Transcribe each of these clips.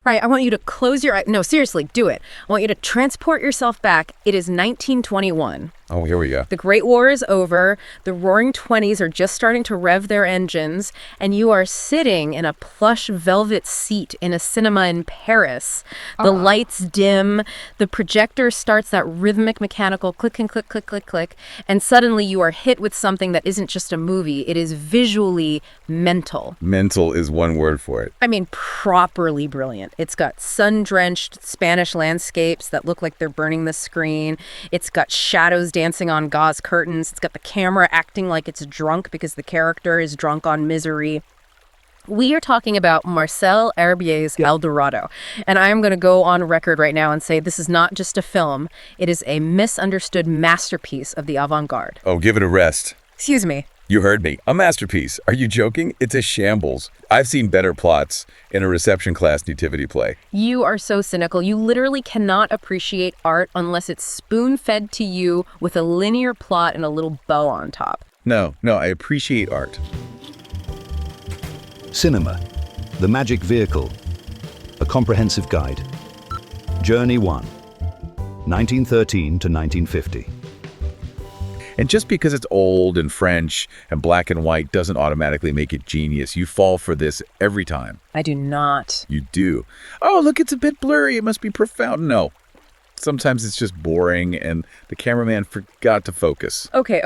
Right, I want you to close your eyes. No, seriously, do it. I want you to transport yourself back. It is 1921. Oh, here we go. The Great War is over. The Roaring Twenties are just starting to rev their engines, and you are sitting in a plush velvet seat in a cinema in Paris. The lights dim. The projector starts that rhythmic mechanical click and click, click, click, click, and suddenly you are hit with something that isn't just a movie. It is visually mental. Mental is one word for it. I mean, properly brilliant. It's got sun-drenched Spanish landscapes that look like they're burning the screen. It's got shadows dancing on gauze curtains. It's got the camera acting like it's drunk because the character is drunk on misery. We are talking about Marcel Herbier's El Dorado. And I am going to go on record right now and say this is not just a film. It is a misunderstood masterpiece of the avant-garde. Oh, give it a rest. Excuse me. You heard me. A masterpiece. Are you joking? It's a shambles. I've seen better plots in a reception class nativity play. You are so cynical. You literally cannot appreciate art unless it's spoon-fed to you with a linear plot and a little bow on top. No, I appreciate art. Cinema, the magic vehicle, a comprehensive guide. Journey 1, 1913 to 1950. And just because it's old and French and black and white doesn't automatically make it genius. You fall for this every time. I do not. You do. Oh, look, it's a bit blurry. It must be profound. No. Sometimes it's just boring and the cameraman forgot to focus. Okay.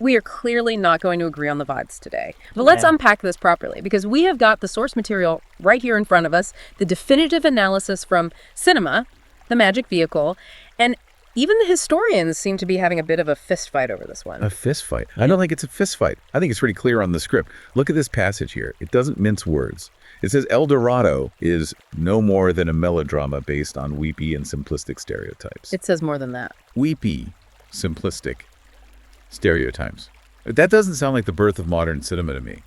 We are clearly not going to agree on the vibes today. But let's unpack this properly, because we have got the source material right here in front of us, the definitive analysis from Cinema, the magic vehicle, and even the historians seem to be having a bit of a fist fight over this one. A fist fight? I don't think it's a fist fight. I think it's pretty clear on the script. Look at this passage here. It doesn't mince words. It says El Dorado is no more than a melodrama based on weepy and simplistic stereotypes. It says more than that. Weepy, simplistic stereotypes. That doesn't sound like the birth of modern cinema to me.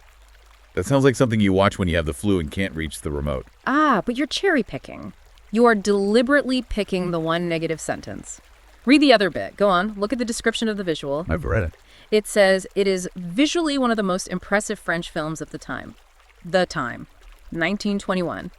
That sounds like something you watch when you have the flu and can't reach the remote. But you're cherry picking. You are deliberately picking the one negative sentence. Read the other bit. Go on. Look at the description of the visual. I've read it. It says, it is visually one of the most impressive French films of the time. 1921.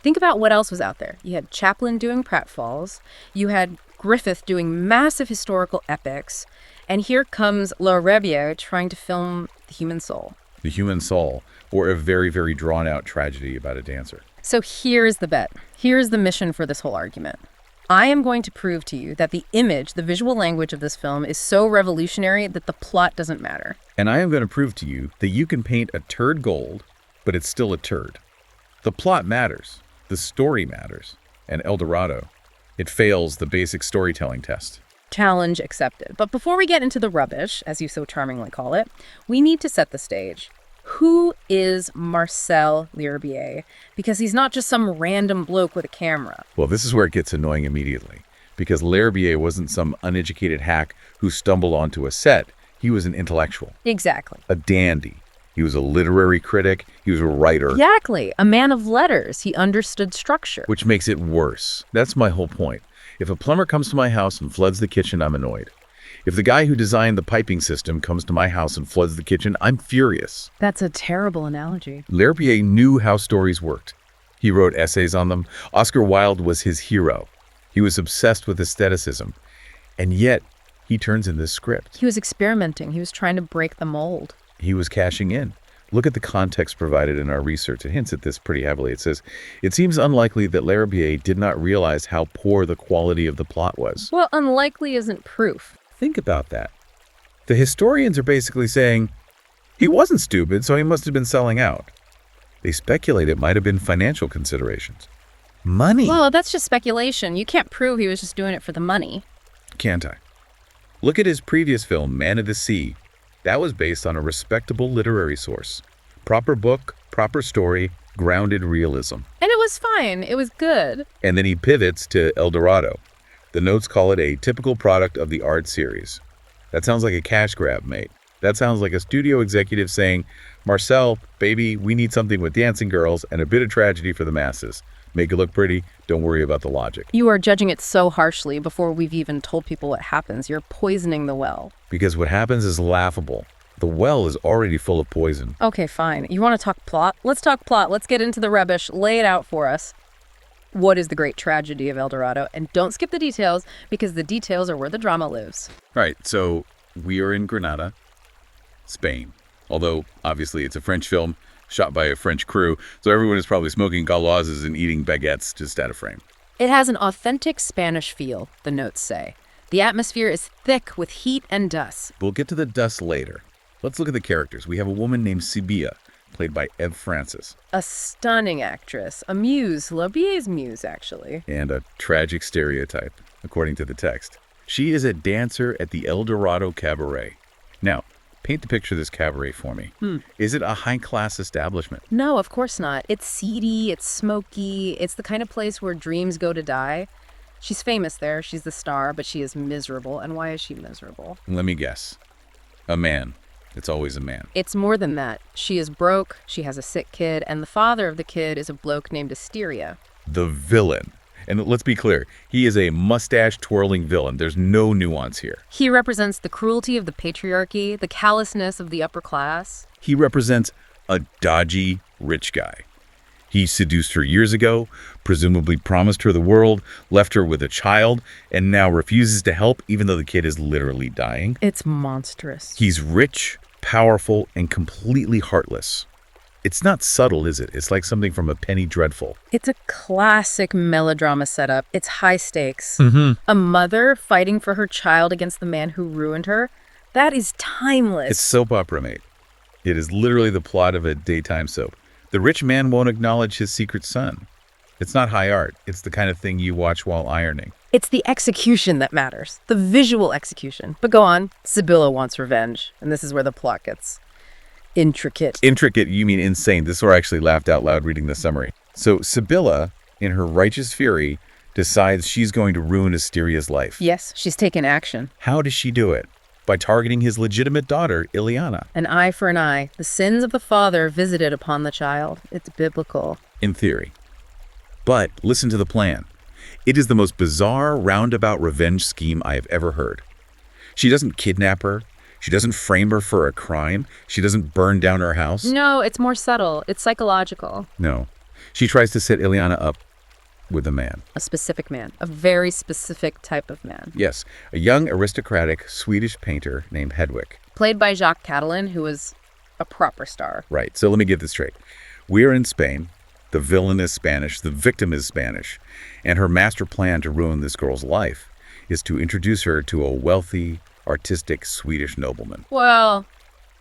Think about what else was out there. You had Chaplin doing pratfalls. You had Griffith doing massive historical epics. And here comes L'Herbier trying to film the human soul. The human soul, or a very, very drawn-out tragedy about a dancer. So here's the bet. Here's the mission for this whole argument. I am going to prove to you that the image, the visual language of this film is so revolutionary that the plot doesn't matter. And I am going to prove to you that you can paint a turd gold, but it's still a turd. The plot matters. The story matters. And El Dorado, it fails the basic storytelling test. Challenge accepted. But before we get into the rubbish, as you so charmingly call it, we need to set the stage. Who is Marcel L'Herbier? Because he's not just some random bloke with a camera. Well, this is where it gets annoying immediately. Because L'Herbier wasn't some uneducated hack who stumbled onto a set. He was an intellectual. Exactly. A dandy. He was a literary critic. He was a writer. Exactly. A man of letters. He understood structure. Which makes it worse. That's my whole point. If a plumber comes to my house and floods the kitchen, I'm annoyed. If the guy who designed the piping system comes to my house and floods the kitchen, I'm furious. That's a terrible analogy. L'Herbier knew how stories worked. He wrote essays on them. Oscar Wilde was his hero. He was obsessed with aestheticism. And yet, he turns in this script. He was experimenting. He was trying to break the mold. He was cashing in. Look at the context provided in our research. It hints at this pretty heavily. It says, it seems unlikely that L'Herbier did not realize how poor the quality of the plot was. Well, unlikely isn't proof. Think about that. The historians are basically saying, he wasn't stupid, so he must have been selling out. They speculate it might have been financial considerations. Money. Well, that's just speculation. You can't prove he was just doing it for the money. Can't I? Look at his previous film, Man of the Sea. That was based on a respectable literary source. Proper book, proper story, grounded realism. And it was fine. It was good. And then he pivots to El Dorado. The notes call it a typical product of the art series. That sounds like a cash grab, mate. That sounds like a studio executive saying, Marcel, baby, we need something with dancing girls and a bit of tragedy for the masses. Make it look pretty. Don't worry about the logic. You are judging it so harshly before we've even told people what happens. You're poisoning the well. Because what happens is laughable. The well is already full of poison. Okay, fine. You want to talk plot? Let's talk plot. Let's get into the rubbish. Lay it out for us. What is the great tragedy of El Dorado? And don't skip the details, because the details are where the drama lives. Right, so we are in Granada, Spain. Although, obviously, it's a French film shot by a French crew, so everyone is probably smoking galazes and eating baguettes just out of frame. It has an authentic Spanish feel, the notes say. The atmosphere is thick with heat and dust. We'll get to the dust later. Let's look at the characters. We have a woman named Sibilla, played by Eve Francis. A stunning actress. A muse. Laubier's muse, actually. And a tragic stereotype, according to the text. She is a dancer at the El Dorado Cabaret. Now, paint the picture of this cabaret for me. Is it a high-class establishment? No, of course not. It's seedy, it's smoky, it's the kind of place where dreams go to die. She's famous there, she's the star, but she is miserable. And why is she miserable? Let me guess. A man. It's always a man. It's more than that. She is broke, she has a sick kid, and the father of the kid is a bloke named Asteria. The villain. And let's be clear, he is a mustache-twirling villain. There's no nuance here. He represents the cruelty of the patriarchy, the callousness of the upper class. He represents a dodgy rich guy. He seduced her years ago, presumably promised her the world, left her with a child, and now refuses to help even though the kid is literally dying. It's monstrous. He's rich, powerful, and completely heartless. It's not subtle, is it? It's like something from a Penny Dreadful. It's a classic melodrama setup. It's high stakes. A mother fighting for her child against the man who ruined her. That is timeless. It's soap opera, mate. It is literally the plot of a daytime soap. The rich man won't acknowledge his secret son. It's not high art. It's the kind of thing you watch while ironing. It's the execution that matters, the visual execution. But go on. Sibilla wants revenge, and this is where the plot gets intricate. Intricate, you mean insane. This is where I actually laughed out loud reading the summary. So Sibilla, in her righteous fury, decides she's going to ruin Asteria's life. Yes, she's taken action. How does she do it? By targeting his legitimate daughter, Ileana. An eye for an eye. The sins of the father visited upon the child. It's biblical. In theory. But listen to the plan. It is the most bizarre, roundabout revenge scheme I have ever heard. She doesn't kidnap her. She doesn't frame her for a crime. She doesn't burn down her house. No, it's more subtle. It's psychological. No. She tries to set Ileana up with a man. A specific man. A very specific type of man. Yes, a young aristocratic Swedish painter named Hedwig. Played by Jacques Catalan, who was a proper star. Right, so let me get this straight. We're in Spain. The villain is Spanish. The victim is Spanish. And her master plan to ruin this girl's life is to introduce her to a wealthy, artistic Swedish nobleman. Well,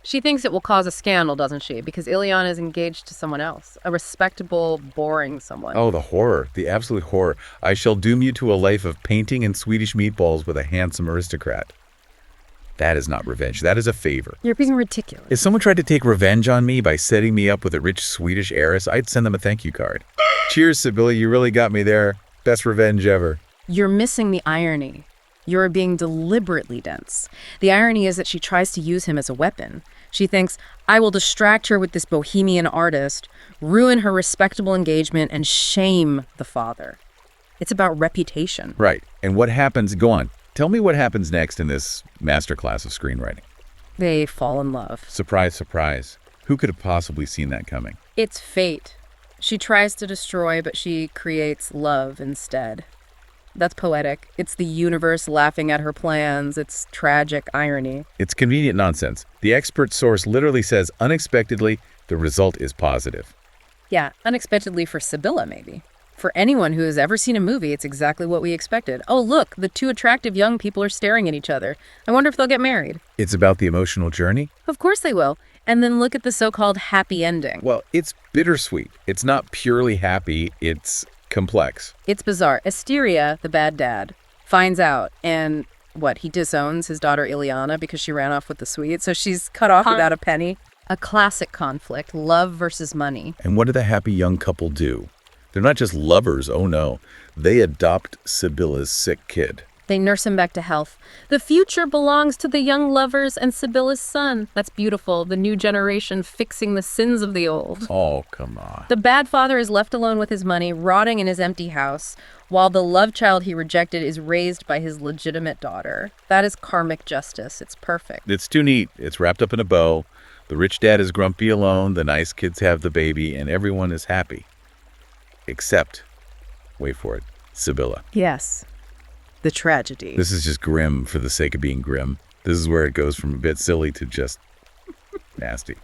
she thinks it will cause a scandal, doesn't she? Because Ileana is engaged to someone else. A respectable, boring someone. Oh, the horror. The absolute horror. I shall doom you to a life of painting and Swedish meatballs with a handsome aristocrat. That is not revenge. That is a favor. You're being ridiculous. If someone tried to take revenge on me by setting me up with a rich Swedish heiress, I'd send them a thank you card. Cheers, Sibilla. You really got me there. Best revenge ever. You're missing the irony. You're being deliberately dense. The irony is that she tries to use him as a weapon. She thinks, I will distract her with this bohemian artist, ruin her respectable engagement, and shame the father. It's about reputation. Right. And what happens? Go on. Tell me what happens next in this masterclass of screenwriting. They fall in love. Surprise, surprise. Who could have possibly seen that coming? It's fate. She tries to destroy, but she creates love instead. That's poetic. It's the universe laughing at her plans. It's tragic irony. It's convenient nonsense. The expert source literally says, unexpectedly, the result is positive. Yeah, unexpectedly for Sibilla, maybe. For anyone who has ever seen a movie, it's exactly what we expected. Oh, look, the two attractive young people are staring at each other. I wonder if they'll get married. It's about the emotional journey? Of course they will. And then look at the so-called happy ending. Well, it's bittersweet. It's not purely happy. It's complex. It's bizarre. Asteria, the bad dad, finds out and, he disowns his daughter Ileana because she ran off with the Swede, so she's cut off without a penny. A classic conflict, love versus money. And what do the happy young couple do? They're not just lovers, oh no. They adopt Sibilla's sick kid. They nurse him back to health. The future belongs to the young lovers and Sibilla's son. That's beautiful. The new generation fixing the sins of the old. Oh, come on. The bad father is left alone with his money, rotting in his empty house, while the love child he rejected is raised by his legitimate daughter. That is karmic justice. It's perfect. It's too neat. It's wrapped up in a bow. The rich dad is grumpy alone, the nice kids have the baby, and everyone is happy. Except Wait for it. Sibylla. Yes. The tragedy. This is just grim for the sake of being grim. This is where it goes from a bit silly to just nasty.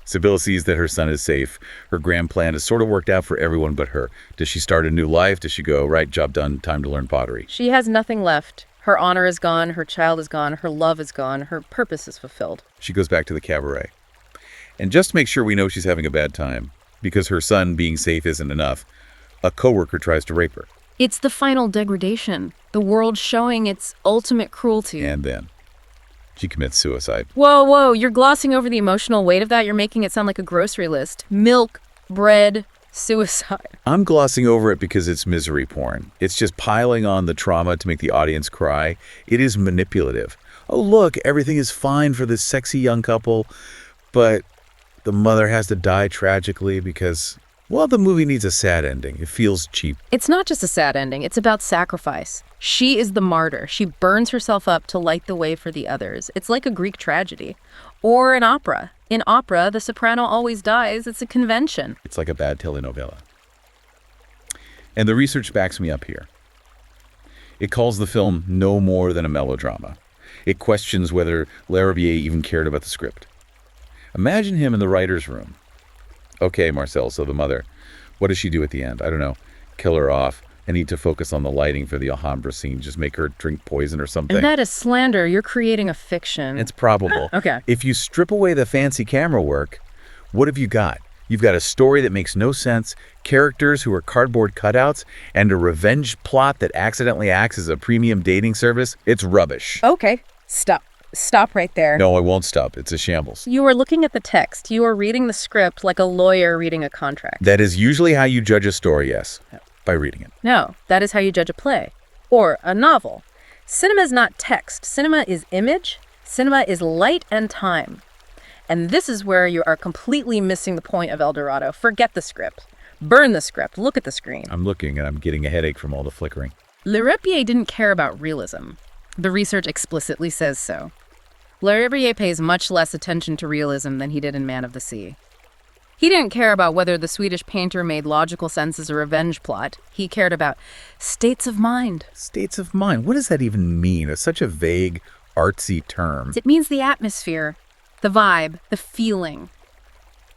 Sibylla sees that her son is safe. Her grand plan has sort of worked out for everyone but her. Does she start a new life? Does she go, right, job done, time to learn pottery? She has nothing left. Her honor is gone, her child is gone, her love is gone, her purpose is fulfilled. She goes back to the cabaret. And just to make sure we know she's having a bad time, because her son being safe isn't enough, a coworker tries to rape her. It's the final degradation, the world showing its ultimate cruelty. And then she commits suicide. Whoa, you're glossing over the emotional weight of that. You're making it sound like a grocery list. Milk, bread, suicide. I'm glossing over it because it's misery porn. It's just piling on the trauma to make the audience cry. It is manipulative. Oh, look, everything is fine for this sexy young couple, but the mother has to die tragically because, well, the movie needs a sad ending. It feels cheap. It's not just a sad ending. It's about sacrifice. She is the martyr. She burns herself up to light the way for the others. It's like a Greek tragedy. Or an opera. In opera, the soprano always dies. It's a convention. It's like a bad telenovela. And the research backs me up here. It calls the film no more than a melodrama. It questions whether Larabier even cared about the script. Imagine him in the writer's room. Okay, Marcel, so the mother, what does she do at the end? I don't know. Kill her off. I need to focus on the lighting for the Alhambra scene. Just make her drink poison or something. And that is slander. You're creating a fiction. It's probable. Okay. If you strip away the fancy camera work, what have you got? You've got a story that makes no sense, characters who are cardboard cutouts, and a revenge plot that accidentally acts as a premium dating service. It's rubbish. Okay. Stop right there. No, I won't stop. It's a shambles. You are looking at the text. You are reading the script like a lawyer reading a contract. That is usually how you judge a story, yes. By reading it. No, that is how you judge a play. Or a novel. Cinema is not text. Cinema is image. Cinema is light and time. And this is where you are completely missing the point of El Dorado. Forget the script. Burn the script. Look at the screen. I'm looking and I'm getting a headache from all the flickering. Larabier didn't care about realism. The research explicitly says so. Larabier pays much less attention to realism than he did in Man of the Sea. He didn't care about whether the Swedish painter made logical sense as a revenge plot. He cared about states of mind. States of mind? What does that even mean? It's such a vague, artsy term. It means the atmosphere, the vibe, the feeling.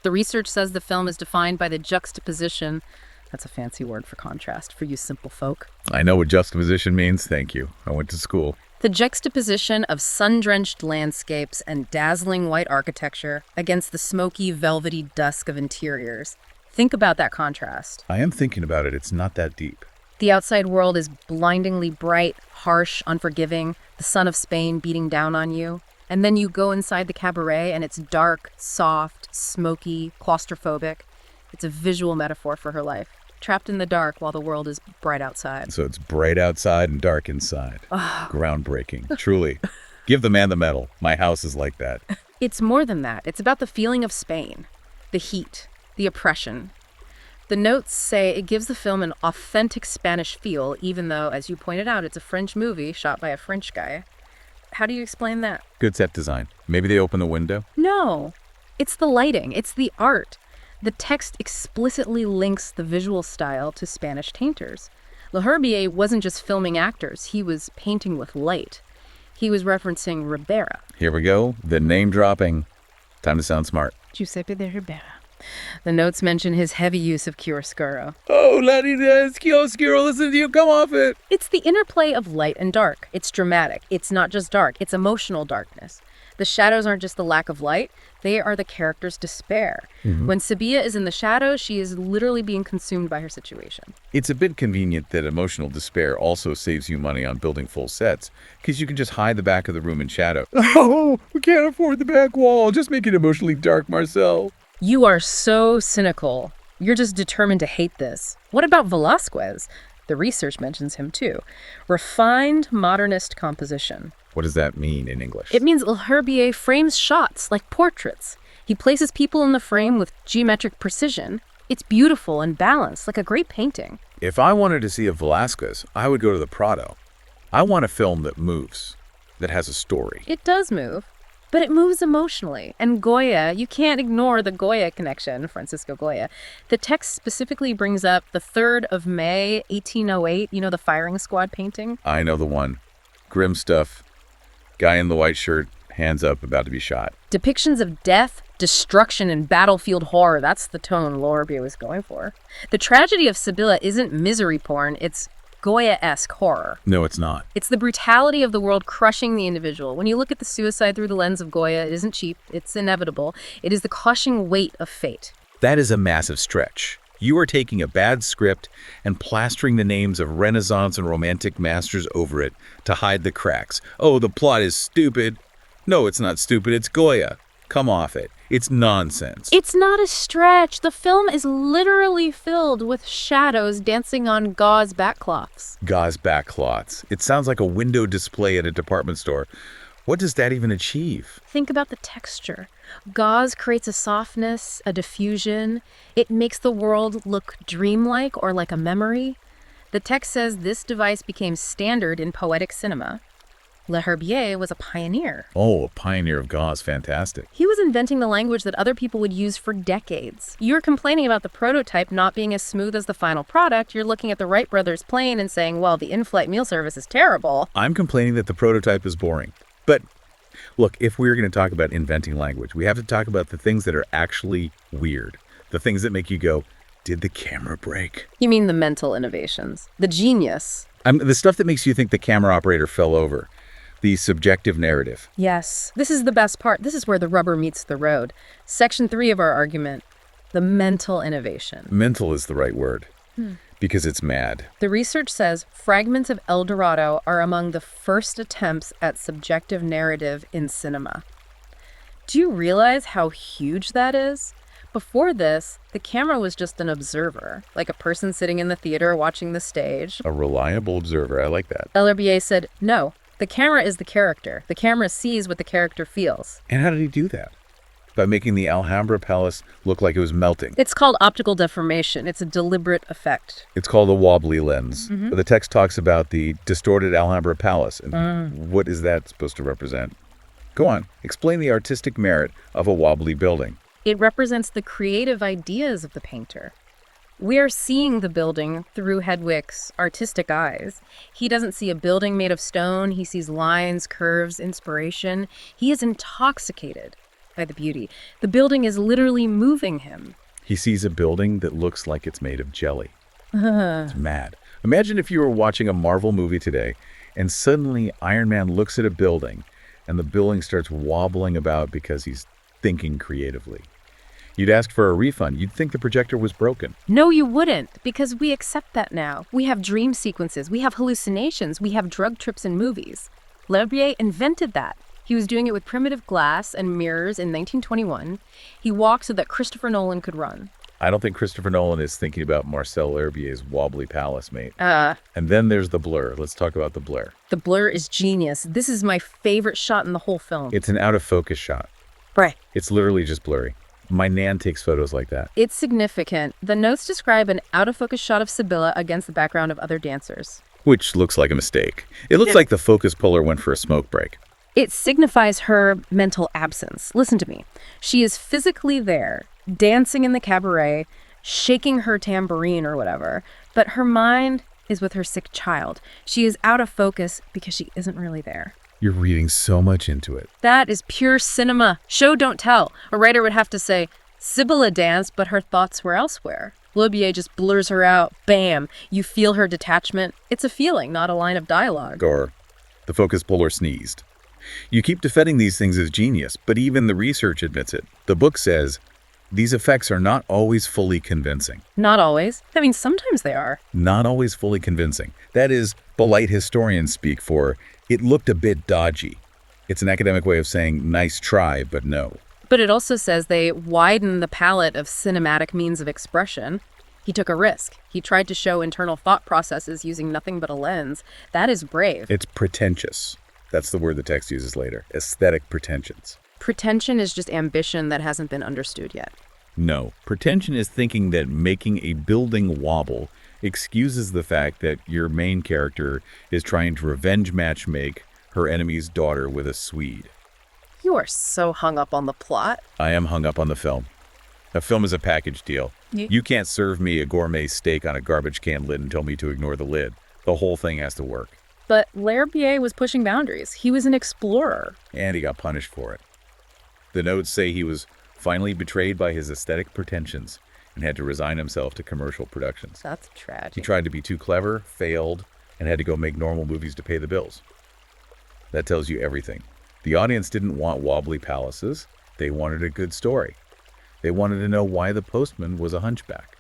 The research says the film is defined by the juxtaposition. That's a fancy word for contrast for you simple folk. I know what juxtaposition means. Thank you. I went to school. The juxtaposition of sun-drenched landscapes and dazzling white architecture against the smoky, velvety dusk of interiors. Think about that contrast. I am thinking about it. It's not that deep. The outside world is blindingly bright, harsh, unforgiving, the sun of Spain beating down on you. And then you go inside the cabaret and it's dark, soft, smoky, claustrophobic. It's a visual metaphor for her life. Trapped in the dark while the world is bright outside. So it's bright outside and dark inside. Groundbreaking. Truly. Give the man the medal. My house is like that. It's more than that. It's about the feeling of Spain, the heat, the oppression. The notes say it gives the film an authentic Spanish feel, even though, as you pointed out, it's a French movie shot by a French guy. How do you explain that? Good set design. Maybe they open the window? No. It's the lighting. It's the art. The text explicitly links the visual style to Spanish painters. Larabier wasn't just filming actors, he was painting with light. He was referencing Ribera. Here we go. The name dropping. Time to sound smart. Giuseppe de Ribera. The notes mention his heavy use of chiaroscuro. Oh, Laddie, that's chiaroscuro. Listen to you. Come off it. It's the interplay of light and dark. It's dramatic. It's not just dark. It's emotional darkness. The shadows aren't just the lack of light. They are the character's despair. When Sibylla is in the shadows, she is literally being consumed by her situation. It's a bit convenient that emotional despair also saves you money on building full sets, because you can just hide the back of the room in shadow. Oh, we can't afford the back wall. Just make it emotionally dark, Marcel. You are so cynical. You're just determined to hate this. What about Velázquez? The research mentions him too. Refined modernist composition. What does that mean in English? It means Larabier frames shots like portraits. He places people in the frame with geometric precision. It's beautiful and balanced, like a great painting. If I wanted to see a Velázquez, I would go to the Prado. I want a film that moves, that has a story. It does move. but it moves emotionally. And Goya, you can't ignore the Goya connection, Francisco Goya. The text specifically brings up the 3rd of May, 1808, the firing squad painting. I know the one. Grim stuff. Guy in the white shirt, hands up, about to be shot. Depictions of death, destruction, and battlefield horror. That's the tone Lorbier was going for. The tragedy of Sibylla isn't misery porn, it's Goya-esque horror. No, it's not. It's the brutality of the world crushing the individual. When you look at the suicide through the lens of Goya, it isn't cheap, it's inevitable. It is the crushing weight of fate. That is a massive stretch. You are taking a bad script and plastering the names of Renaissance and Romantic masters over it to hide the cracks. Oh, the plot is stupid. No, it's not stupid, it's Goya. Come off it. It's nonsense. It's not a stretch. The film is literally filled with shadows dancing on gauze backcloths. Gauze backcloths. It sounds like a window display at a department store. What does that even achieve? Think about the texture. Gauze creates a softness, a diffusion. It makes the world look dreamlike or like a memory. The text says this device became standard in poetic cinema. Le Herbier was a pioneer. Oh, a pioneer of gauze. Fantastic. He was inventing the language that other people would use for decades. You're complaining about the prototype not being as smooth as the final product. You're looking at the Wright brothers' plane and saying, well, the in-flight meal service is terrible. I'm complaining that the prototype is boring. But look, if we're going to talk about inventing language, we have to talk about the things that are actually weird. The things that make you go, did the camera break? You mean the mental innovations, the genius. The stuff that makes you think the camera operator fell over. The subjective narrative. Yes, this is the best part. This is where the rubber meets the road. Section 3 of our argument, the mental innovation. Mental is the right word, because it's mad. The research says fragments of El Dorado are among the first attempts at subjective narrative in cinema. Do you realize how huge that is? Before this, the camera was just an observer, like a person sitting in the theater watching the stage. A reliable observer. I like that. El Herbier said, no. The camera is the character. The camera sees what the character feels. And how did he do that? By making the Alhambra Palace look like it was melting. It's called optical deformation. It's a deliberate effect. It's called a wobbly lens. But the text talks about the distorted Alhambra Palace. And what is that supposed to represent? Go on. Explain the artistic merit of a wobbly building. It represents the creative ideas of the painter. We are seeing the building through Hedwick's artistic eyes. He doesn't see a building made of stone. He sees lines, curves, inspiration. He is intoxicated by the beauty. The building is literally moving him. He sees a building that looks like it's made of jelly. It's mad. Imagine if you were watching a Marvel movie today and suddenly Iron Man looks at a building and the building starts wobbling about because he's thinking creatively. You'd ask for a refund. You'd think the projector was broken. No, you wouldn't, because we accept that now. We have dream sequences. We have hallucinations. We have drug trips in movies. Herbier invented that. He was doing it with primitive glass and mirrors in 1921. He walked so that Christopher Nolan could run. I don't think Christopher Nolan is thinking about Marcel Herbier's wobbly palace, mate. And then there's the blur. Let's talk about the blur. The blur is genius. This is my favorite shot in the whole film. It's an out-of-focus shot. Right. It's literally just blurry. My nan takes photos like that. It's significant. The notes describe an out-of-focus shot of Sibylla against the background of other dancers. Which looks like a mistake. It looks like the focus puller went for a smoke break. It signifies her mental absence. Listen to me. She is physically there, dancing in the cabaret, shaking her tambourine or whatever, but her mind is with her sick child. She is out of focus because she isn't really there. You're reading so much into it. That is pure cinema. Show, don't tell. A writer would have to say, Sibylla danced, but her thoughts were elsewhere. Herbier just blurs her out. Bam. You feel her detachment. It's a feeling, not a line of dialogue. Or the focus puller sneezed. You keep defending these things as genius, but even the research admits it. The book says these effects are not always fully convincing. Not always. I mean, sometimes they are. Not always fully convincing. That is polite historians speak for, it looked a bit dodgy. It's an academic way of saying nice try, but no. But it also says they widen the palette of cinematic means of expression. He took a risk. He tried to show internal thought processes using nothing but a lens. That is brave. It's pretentious. That's the word the text uses later. Aesthetic pretensions. Pretension is just ambition that hasn't been understood yet. No. Pretension is thinking that making a building wobble excuses the fact that your main character is trying to revenge matchmake her enemy's daughter with a Swede. You are so hung up on the plot. I am hung up on the film. A film is a package deal. You can't serve me a gourmet steak on a garbage can lid and tell me to ignore the lid. The whole thing has to work. But L'Herbier was pushing boundaries. He was an explorer. And he got punished for it. The notes say he was finally betrayed by his aesthetic pretensions and had to resign himself to commercial productions. That's tragic. He tried to be too clever, failed, and had to go make normal movies to pay the bills. That tells you everything. The audience didn't want wobbly palaces. They wanted a good story. They wanted to know why the postman was a hunchback.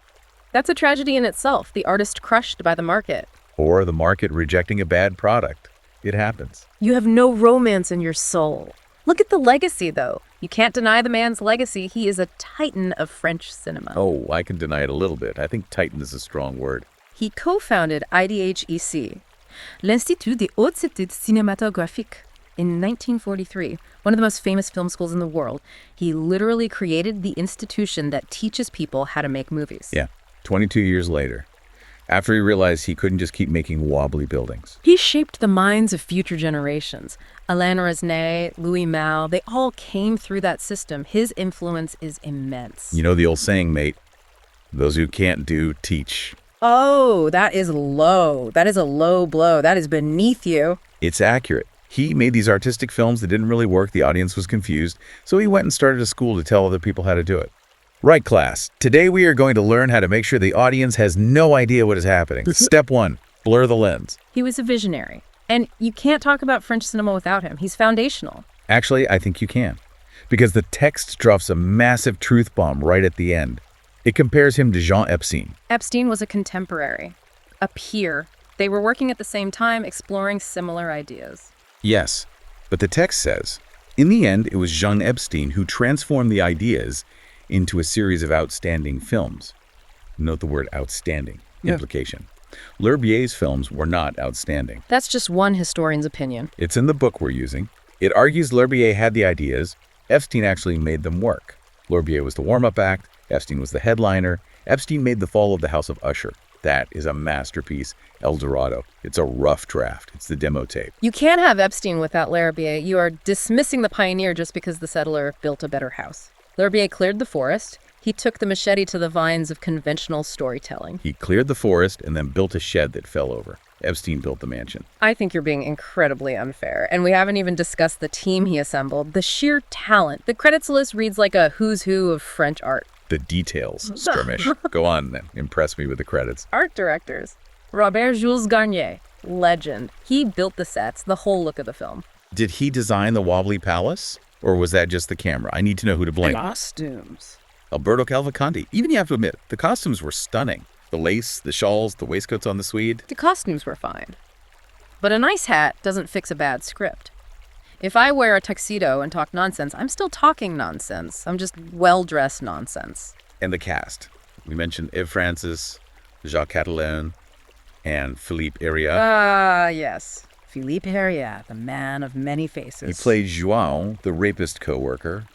That's a tragedy in itself. The artist crushed by the market. Or the market rejecting a bad product. It happens. You have no romance in your soul. Look at the legacy, though. You can't deny the man's legacy. He is a titan of French cinema. Oh, I can deny it a little bit. I think titan is a strong word. He co-founded IDHEC, l'Institut des Hautes Études Cinématographiques, in 1943, one of the most famous film schools in the world. He literally created the institution that teaches people how to make movies. Yeah, 22 years later, after he realized he couldn't just keep making wobbly buildings. He shaped the minds of future generations. Alain Resnais, Louis Malle, they all came through that system. His influence is immense. You know the old saying, mate, those who can't do, teach. Oh, that is low. That is a low blow. That is beneath you. It's accurate. He made these artistic films that didn't really work. The audience was confused. So he went and started a school to tell other people how to do it. Right, class. Today we are going to learn how to make sure the audience has no idea what is happening. Step 1, blur the lens. He was a visionary. And you can't talk about French cinema without him. He's foundational. Actually, I think you can. Because the text drops a massive truth bomb right at the end. It compares him to Jean Epstein. Epstein was a contemporary, a peer. They were working at the same time, exploring similar ideas. Yes, but the text says, in the end, it was Jean Epstein who transformed the ideas into a series of outstanding films. Note the word outstanding, implication. L'Herbier's films were not outstanding. That's just one historian's opinion. It's in the book we're using. It argues L'Herbier had the ideas. Epstein actually made them work. L'Herbier was the warm-up act. Epstein was the headliner. Epstein made The Fall of the House of Usher. That is a masterpiece, El Dorado. It's a rough draft. It's the demo tape. You can't have Epstein without L'Herbier. You are dismissing the pioneer just because the settler built a better house. L'Herbier cleared the forest. He took the machete to the vines of conventional storytelling. He cleared the forest and then built a shed that fell over. Epstein built the mansion. I think you're being incredibly unfair. And we haven't even discussed the team he assembled, the sheer talent. The credits list reads like a who's who of French art. The details, skirmish. Go on then. Impress me with the credits. Art directors. Robert Jules Garnier, legend. He built the sets, the whole look of the film. Did he design the wobbly palace? Or was that just the camera? I need to know who to blame. Costumes. Alberto Cavalcanti. Even you have to admit, the costumes were stunning. The lace, the shawls, the waistcoats on the Swede. The costumes were fine. But a nice hat doesn't fix a bad script. If I wear a tuxedo and talk nonsense, I'm still talking nonsense. I'm just well-dressed nonsense. And the cast. We mentioned Eve Francis, Jacques Catalan, and Philippe Heria. Ah, yes. Philippe Heria, the man of many faces. He played João, the rapist co-worker.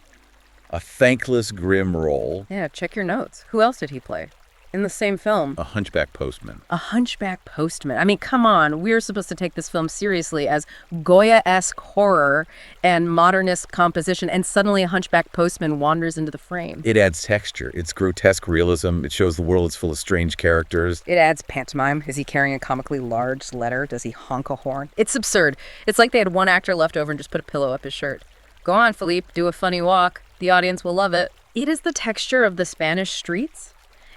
A thankless, grim role. Yeah, check your notes. Who else did he play? In the same film. A hunchback postman. A hunchback postman. I mean, come on. We're supposed to take this film seriously as Goya-esque horror and modernist composition, and suddenly a hunchback postman wanders into the frame. It adds texture. It's grotesque realism. It shows the world is full of strange characters. It adds pantomime. Is he carrying a comically large letter? Does he honk a horn? It's absurd. It's like they had one actor left over and just put a pillow up his shirt. Go on, Philippe. Do a funny walk. The audience will love it. It is the texture of the Spanish streets.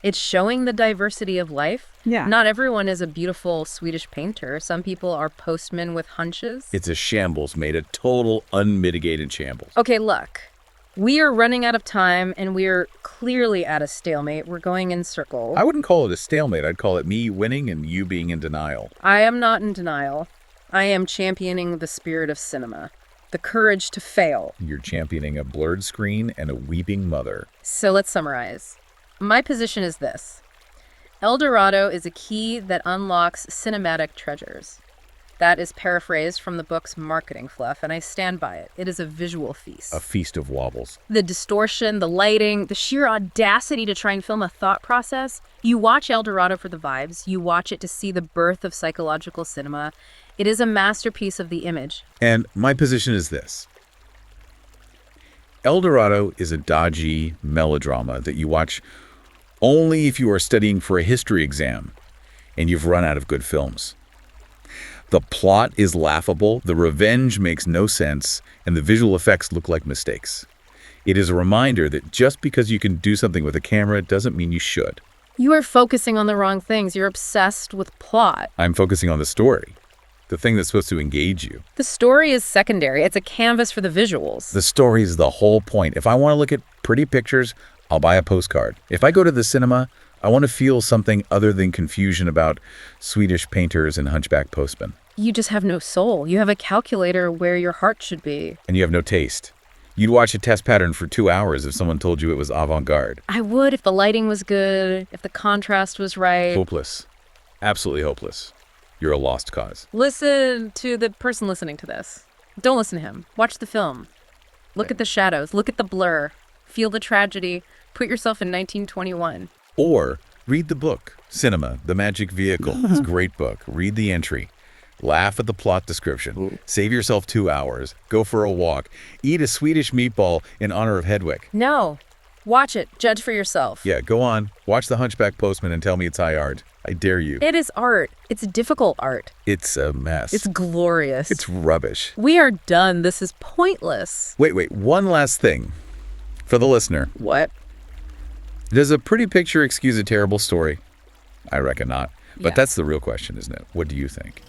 It's showing the diversity of life. Yeah. Not everyone is a beautiful Swedish painter. Some people are postmen with hunches. It's a shambles made, a total unmitigated shambles. Okay, look. We are running out of time, and we're clearly at a stalemate. We're going in circles. I wouldn't call it a stalemate. I'd call it me winning and you being in denial. I am not in denial. I am championing the spirit of cinema. The courage to fail. You're championing a blurred screen and a weeping mother. So let's summarize. My position is this. El Dorado is a key that unlocks cinematic treasures. That is paraphrased from the book's marketing fluff, and I stand by it. It is a visual feast. A feast of wobbles. The distortion, the lighting, the sheer audacity to try and film a thought process. You watch El Dorado for the vibes. You watch it to see the birth of psychological cinema. It is a masterpiece of the image. And my position is this. El Dorado is a dodgy melodrama that you watch only if you are studying for a history exam and you've run out of good films. The plot is laughable, the revenge makes no sense, and the visual effects look like mistakes. It is a reminder that just because you can do something with a camera doesn't mean you should. You are focusing on the wrong things. You're obsessed with plot. I'm focusing on the story, the thing that's supposed to engage you. The story is secondary. It's a canvas for the visuals. The story is the whole point. If I want to look at pretty pictures, I'll buy a postcard. If I go to the cinema, I want to feel something other than confusion about Swedish painters and hunchback postmen. You just have no soul. You have a calculator where your heart should be. And you have no taste. You'd watch a test pattern for 2 hours if someone told you it was avant-garde. I would if the lighting was good, if the contrast was right. Hopeless. Absolutely hopeless. You're a lost cause. Listen to the person listening to this. Don't listen to him. Watch the film. Look at the shadows. Look at the blur. Feel the tragedy. Put yourself in 1921. Or read the book, Cinema, The Magic Vehicle. It's a great book. Read the entry. Laugh at the plot description. Save yourself 2 hours. Go for a walk. Eat a Swedish meatball in honor of Hedwig. No. Watch it. Judge for yourself. Yeah, go on. Watch The Hunchback Postman and tell me it's high art. I dare you. It is art. It's difficult art. It's a mess. It's glorious. It's rubbish. We are done. This is pointless. Wait. One last thing. For the listener. What? Does a pretty picture excuse a terrible story? I reckon not. But Yeah. that's the real question, isn't it? What do you think?